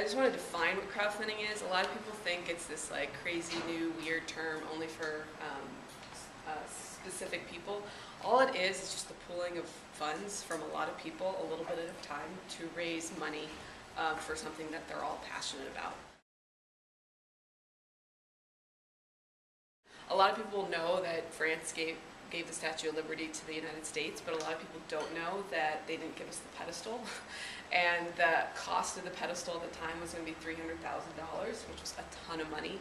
I just want to define what crowdfunding is. A lot of people think it's this like crazy new weird term only for specific people. All it is just the pooling of funds from a lot of people a little bit at a time to raise money for something that they're all passionate about. A lot of people know that France gave the Statue of Liberty to the United States, but a lot of people don't know that they didn't give us the pedestal. And the cost of the pedestal at the time was going to be $300,000, which was a ton of money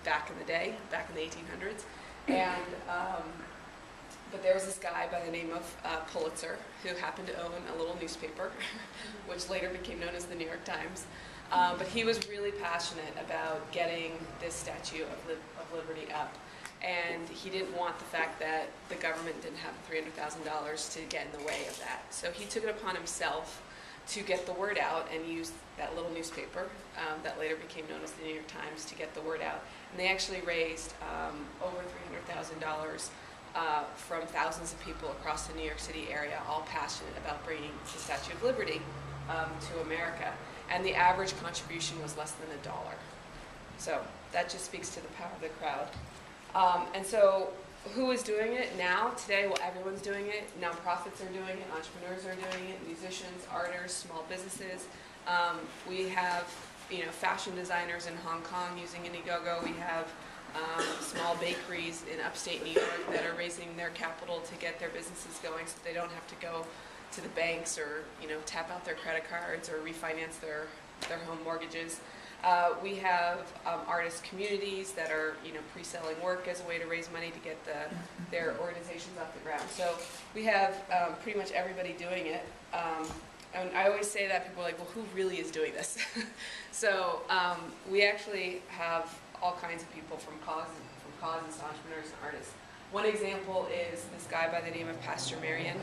back in the day, back in the 1800s. And but there was this guy by the name of Pulitzer who happened to own a little newspaper, which later became known as the New York Times. But he was really passionate about getting this Statue of Liberty up. And he didn't want the fact that the government didn't have $300,000 to get in the way of that. So he took it upon himself to get the word out and use that little newspaper that later became known as the New York Times to get the word out. And they actually raised over $300,000 from thousands of people across the New York City area, all passionate about bringing the Statue of Liberty to America. And the average contribution was less than $1. So that just speaks to the power of the crowd. And so who is doing it now? Today, well, everyone's doing it. Nonprofits are doing it. Entrepreneurs are doing it. Musicians, artists, small businesses. We have, fashion designers in Hong Kong using Indiegogo. We have small bakeries in upstate New York that are raising their capital to get their businesses going so they don't have to go to the banks or, tap out their credit cards or refinance their home mortgages. We have artist communities that are, pre-selling work as a way to raise money to get their organizations off the ground. So we have pretty much everybody doing it. And I always say that people are like, well, who really is doing this? So we actually have all kinds of people from causes to entrepreneurs and artists. One example is this guy by the name of Pastor Marion.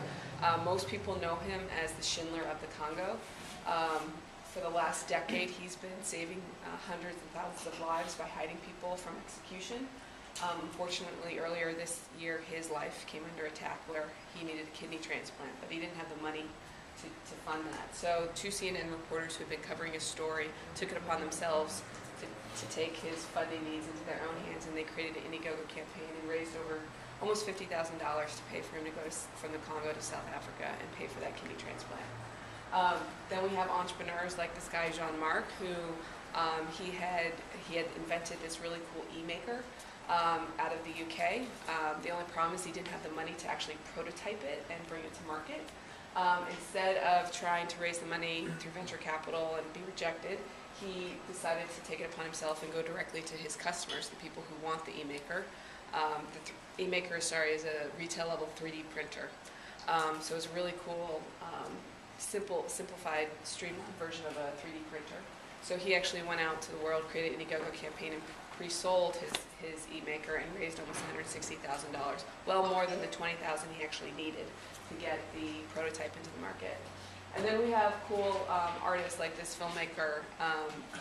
Most people know him as the Schindler of the Congo. For the last decade, he's been saving hundreds and thousands of lives by hiding people from execution. Unfortunately, earlier this year, his life came under attack where he needed a kidney transplant, but he didn't have the money to fund that. So two CNN reporters who had been covering his story took it upon themselves to take his funding needs into their own hands, and they created an Indiegogo campaign and raised over almost $50,000 to pay for him to go from the Congo to South Africa and pay for that kidney transplant. Then we have entrepreneurs like this guy Jean-Marc, who he had invented this really cool e-maker out of the UK. The only problem is he didn't have the money to actually prototype it and bring it to market. Instead of trying to raise the money through venture capital and be rejected, he decided to take it upon himself and go directly to his customers, the people who want the e-maker. The e-maker, is a retail level 3D printer. So it's a really cool, simplified, streamlined version of a 3D printer. So he actually went out to the world, created an Indiegogo campaign, and pre-sold his e-maker and raised almost $160,000, well more than the $20,000 he actually needed to get the prototype into the market. And then we have cool artists like this filmmaker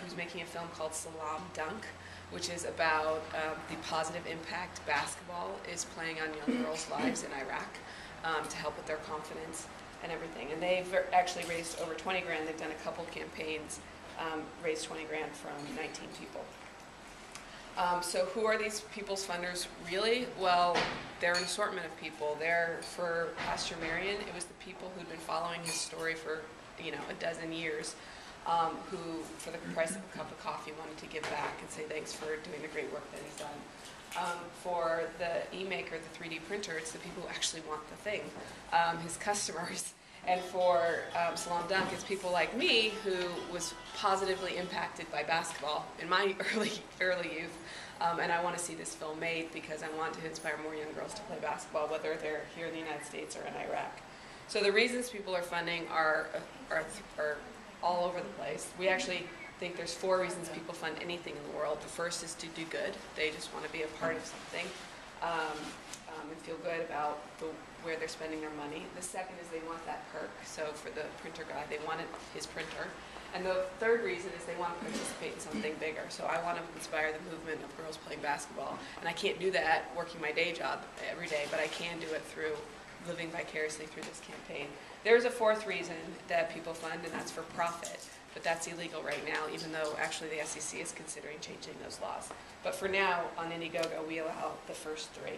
who's making a film called Slam Dunk, which is about the positive impact basketball is playing on young girls' lives in Iraq to help with their confidence and everything. And they've actually raised over 20 grand. They've done a couple campaigns, raised 20 grand from 19 people. So who are these people's funders really? Well, they're an assortment of people. For Pastor Marion, it was the people who'd been following his story for a dozen years, who for the price of a cup of coffee wanted to give back and say thanks for doing the great work that he's done. For the e-maker, the 3D printer, it's the people who actually want the thing, his customers. And for Slam Dunk, it's people like me who was positively impacted by basketball in my early youth. And I want to see this film made because I want to inspire more young girls to play basketball, whether they're here in the United States or in Iraq. So the reasons people are funding are all over the place. We actually think there's 4 reasons people fund anything in the world. The first is to do good. They just want to be a part of something and feel good about where they're spending their money. The second is they want that perk. So for the printer guy, they wanted his printer. And the third reason is they want to participate in something bigger. So I want to inspire the movement of girls playing basketball. And I can't do that working my day job every day, but I can do it through living vicariously through this campaign. There's a fourth reason that people fund, and that's for profit. But that's illegal right now, even though actually the SEC is considering changing those laws. But for now, on Indiegogo, we allow the first three.